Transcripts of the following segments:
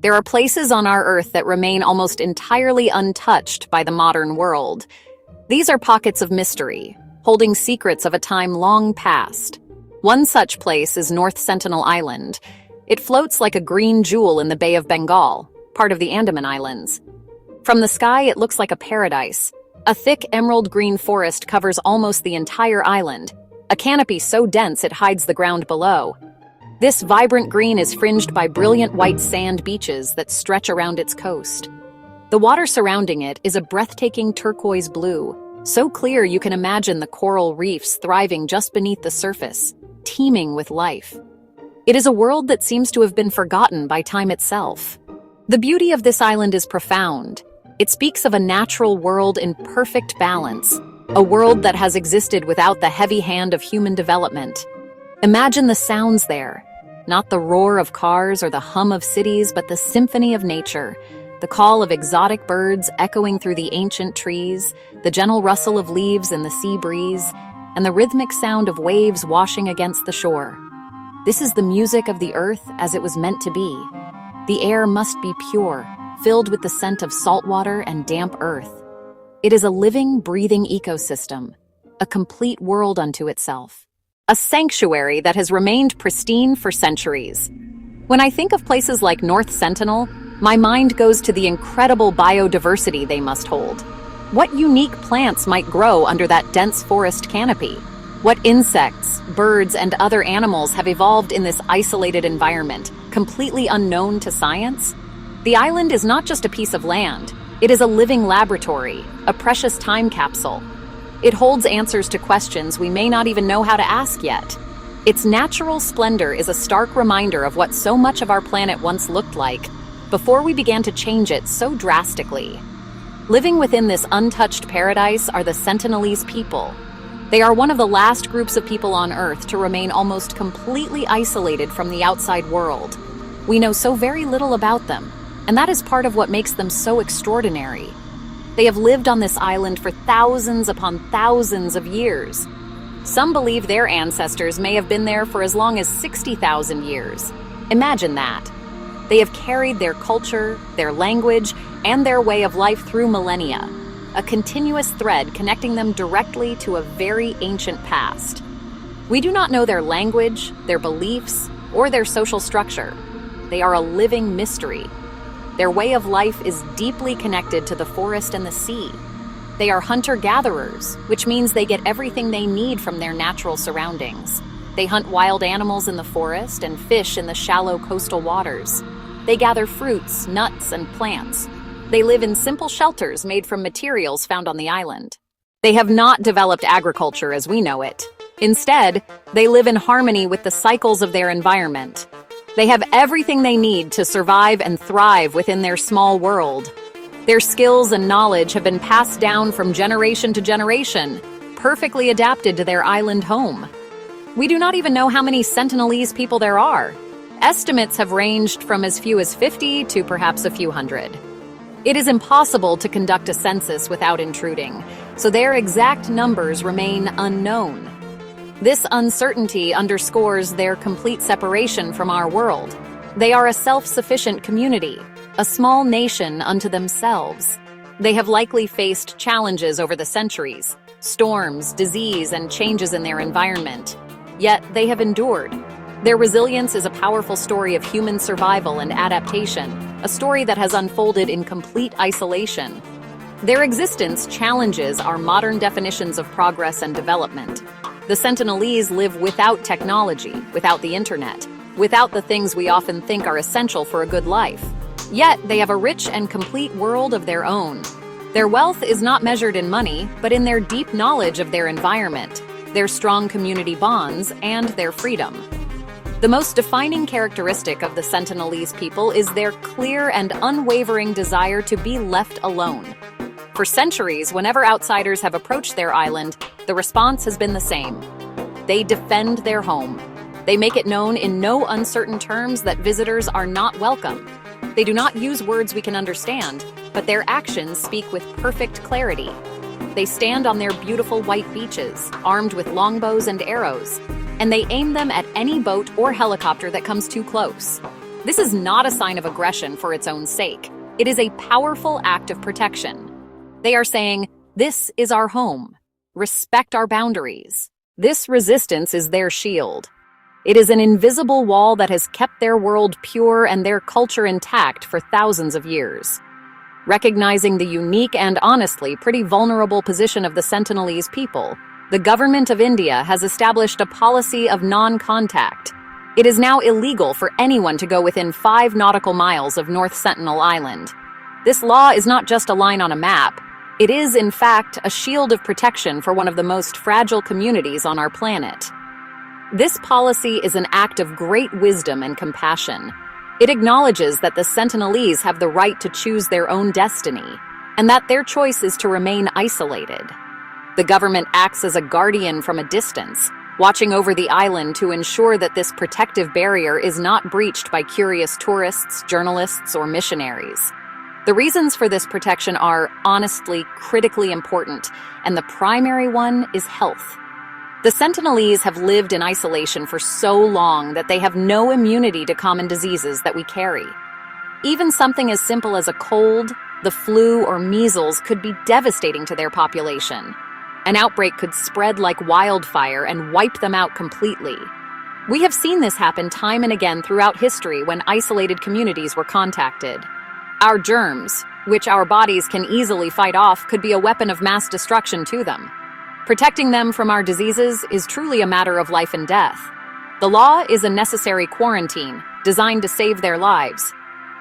There are places on our Earth that remain almost entirely untouched by the modern world. These are pockets of mystery, holding secrets of a time long past. One such place is North Sentinel Island. It floats like a green jewel in the Bay of Bengal, part of the Andaman Islands. From the sky, it looks like a paradise. A thick emerald green forest covers almost the entire island, a canopy so dense it hides the ground below. This vibrant green is fringed by brilliant white sand beaches that stretch around its coast. The water surrounding it is a breathtaking turquoise blue, so clear you can imagine the coral reefs thriving just beneath the surface, teeming with life. It is a world that seems to have been forgotten by time itself. The beauty of this island is profound. It speaks of a natural world in perfect balance, a world that has existed without the heavy hand of human development. Imagine the sounds there. Not the roar of cars or the hum of cities, but the symphony of nature, the call of exotic birds echoing through the ancient trees, the gentle rustle of leaves in the sea breeze, and the rhythmic sound of waves washing against the shore. This is the music of the earth as it was meant to be. The air must be pure, filled with the scent of salt water and damp earth. It is a living, breathing ecosystem, a complete world unto itself. A sanctuary that has remained pristine for centuries. When I think of places like North Sentinel, my mind goes to the incredible biodiversity they must hold. What unique plants might grow under that dense forest canopy? What insects, birds, and other animals have evolved in this isolated environment, completely unknown to science? The island is not just a piece of land. It is a living laboratory, a precious time capsule. It holds answers to questions we may not even know how to ask yet. Its natural splendor is a stark reminder of what so much of our planet once looked like, before we began to change it so drastically. Living within this untouched paradise are the Sentinelese people. They are one of the last groups of people on Earth to remain almost completely isolated from the outside world. We know so very little about them, and that is part of what makes them so extraordinary. They have lived on this island for thousands upon thousands of years. Some believe their ancestors may have been there for as long as 60,000 years. Imagine that. They have carried their culture, their language, and their way of life through millennia, a continuous thread connecting them directly to a very ancient past. We do not know their language, their beliefs, or their social structure. They are a living mystery. Their way of life is deeply connected to the forest and the sea. They are hunter-gatherers, which means they get everything they need from their natural surroundings. They hunt wild animals in the forest and fish in the shallow coastal waters. They gather fruits, nuts, and plants. They live in simple shelters made from materials found on the island. They have not developed agriculture as we know it. Instead, they live in harmony with the cycles of their environment. They have everything they need to survive and thrive within their small world. Their skills and knowledge have been passed down from generation to generation, perfectly adapted to their island home. We do not even know how many Sentinelese people there are. Estimates have ranged from as few as 50 to perhaps a few hundred. It is impossible to conduct a census without intruding, so their exact numbers remain unknown. This uncertainty underscores their complete separation from our world. They are a self-sufficient community, a small nation unto themselves. They have likely faced challenges over the centuries, storms, disease, and changes in their environment. Yet they have endured. Their resilience is a powerful story of human survival and adaptation, a story that has unfolded in complete isolation. Their existence challenges our modern definitions of progress and development. The Sentinelese live without technology, without the internet, without the things we often think are essential for a good life. Yet, they have a rich and complete world of their own. Their wealth is not measured in money, but in their deep knowledge of their environment, their strong community bonds, and their freedom. The most defining characteristic of the Sentinelese people is their clear and unwavering desire to be left alone. For centuries, whenever outsiders have approached their island, the response has been the same. They defend their home. They make it known in no uncertain terms that visitors are not welcome. They do not use words we can understand, but their actions speak with perfect clarity. They stand on their beautiful white beaches, armed with longbows and arrows, and they aim them at any boat or helicopter that comes too close. This is not a sign of aggression for its own sake. It is a powerful act of protection. They are saying, "This is our home. Respect our boundaries." This resistance is their shield. It is an invisible wall that has kept their world pure and their culture intact for thousands of years. Recognizing the unique and honestly pretty vulnerable position of the Sentinelese people, the government of India has established a policy of non-contact. It is now illegal for anyone to go within 5 nautical miles of North Sentinel Island. This law is not just a line on a map. It is, in fact, a shield of protection for one of the most fragile communities on our planet. This policy is an act of great wisdom and compassion. It acknowledges that the Sentinelese have the right to choose their own destiny, and that their choice is to remain isolated. The government acts as a guardian from a distance, watching over the island to ensure that this protective barrier is not breached by curious tourists, journalists, or missionaries. The reasons for this protection are, honestly, critically important, and the primary one is health. The Sentinelese have lived in isolation for so long that they have no immunity to common diseases that we carry. Even something as simple as a cold, the flu, or measles could be devastating to their population. An outbreak could spread like wildfire and wipe them out completely. We have seen this happen time and again throughout history when isolated communities were contacted. Our germs, which our bodies can easily fight off, could be a weapon of mass destruction to them. Protecting them from our diseases is truly a matter of life and death. The law is a necessary quarantine designed to save their lives.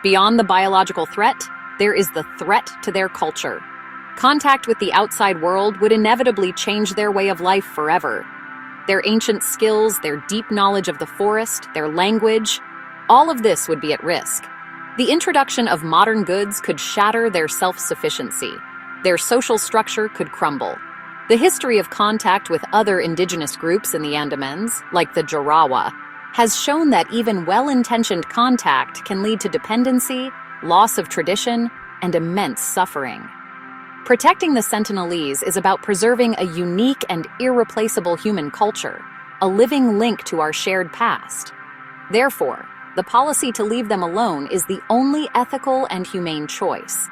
Beyond the biological threat, there is the threat to their culture. Contact with the outside world would inevitably change their way of life forever. Their ancient skills, their deep knowledge of the forest, their language, all of this would be at risk. The introduction of modern goods could shatter their self-sufficiency. Their social structure could crumble. The history of contact with other indigenous groups in the Andamans, like the Jarawa, has shown that even well-intentioned contact can lead to dependency, loss of tradition, and immense suffering. Protecting the Sentinelese is about preserving a unique and irreplaceable human culture, a living link to our shared past. Therefore, the policy to leave them alone is the only ethical and humane choice.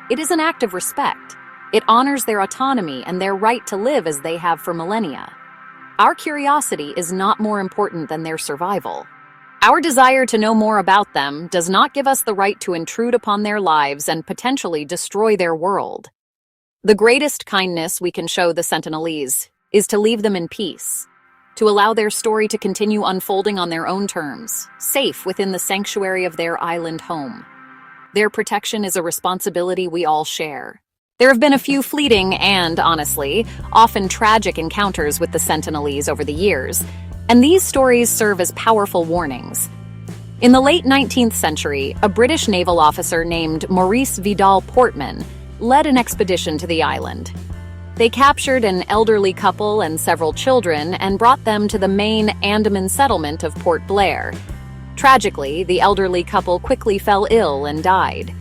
It is an act of respect. It honors their autonomy and their right to live as they have for millennia. Our curiosity is not more important than their survival. Our desire to know more about them does not give us the right to intrude upon their lives and potentially destroy their world. The greatest kindness we can show the Sentinelese is to leave them in peace, to allow their story to continue unfolding on their own terms, safe within the sanctuary of their island home. Their protection is a responsibility we all share. There have been a few fleeting and, honestly, often tragic encounters with the Sentinelese over the years, and these stories serve as powerful warnings. In the late 19th century, a British naval officer named Maurice Vidal Portman led an expedition to the island. They captured an elderly couple and several children and brought them to the main Andaman settlement of Port Blair. Tragically, the elderly couple quickly fell ill and died.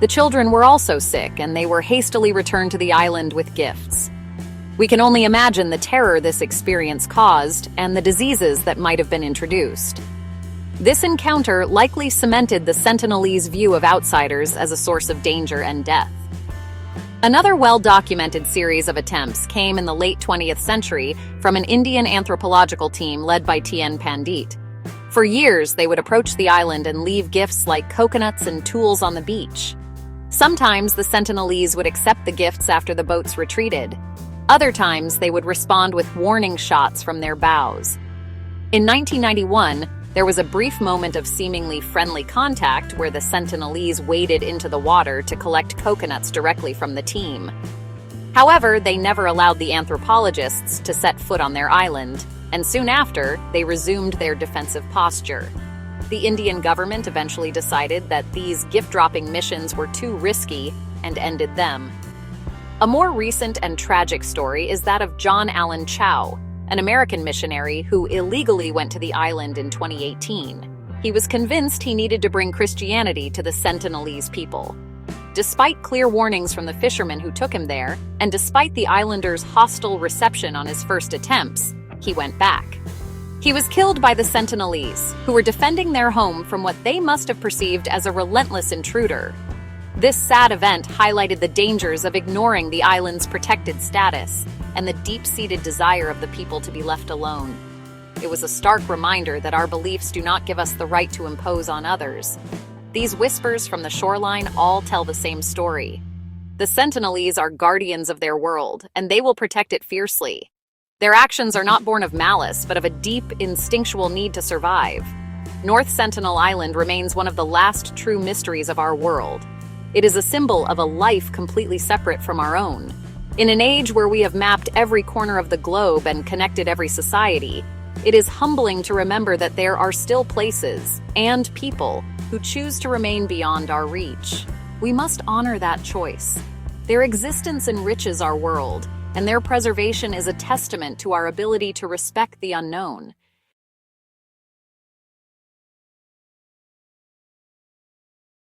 The children were also sick, and they were hastily returned to the island with gifts. We can only imagine the terror this experience caused and the diseases that might have been introduced. This encounter likely cemented the Sentinelese view of outsiders as a source of danger and death. Another well-documented series of attempts came in the late 20th century from an Indian anthropological team led by T.N. Pandit. For years, they would approach the island and leave gifts like coconuts and tools on the beach. Sometimes the Sentinelese would accept the gifts after the boats retreated. Other times, they would respond with warning shots from their bows. In 1991, there was a brief moment of seemingly friendly contact where the Sentinelese waded into the water to collect coconuts directly from the team. However, they never allowed the anthropologists to set foot on their island, and soon after, they resumed their defensive posture. The Indian government eventually decided that these gift-dropping missions were too risky and ended them. A more recent and tragic story is that of John Allen Chow, an American missionary who illegally went to the island in 2018. He was convinced he needed to bring Christianity to the Sentinelese people. Despite clear warnings from the fishermen who took him there, and despite the islanders' hostile reception on his first attempts, he went back. He was killed by the Sentinelese, who were defending their home from what they must have perceived as a relentless intruder. This sad event highlighted the dangers of ignoring the island's protected status and the deep-seated desire of the people to be left alone. It was a stark reminder that our beliefs do not give us the right to impose on others. These whispers from the shoreline all tell the same story. The Sentinelese are guardians of their world, and they will protect it fiercely. Their actions are not born of malice, but of a deep, instinctual need to survive. North Sentinel Island remains one of the last true mysteries of our world. It is a symbol of a life completely separate from our own. In an age where we have mapped every corner of the globe and connected every society, it is humbling to remember that there are still places and people who choose to remain beyond our reach. We must honor that choice. Their existence enriches our world, and their preservation is a testament to our ability to respect the unknown.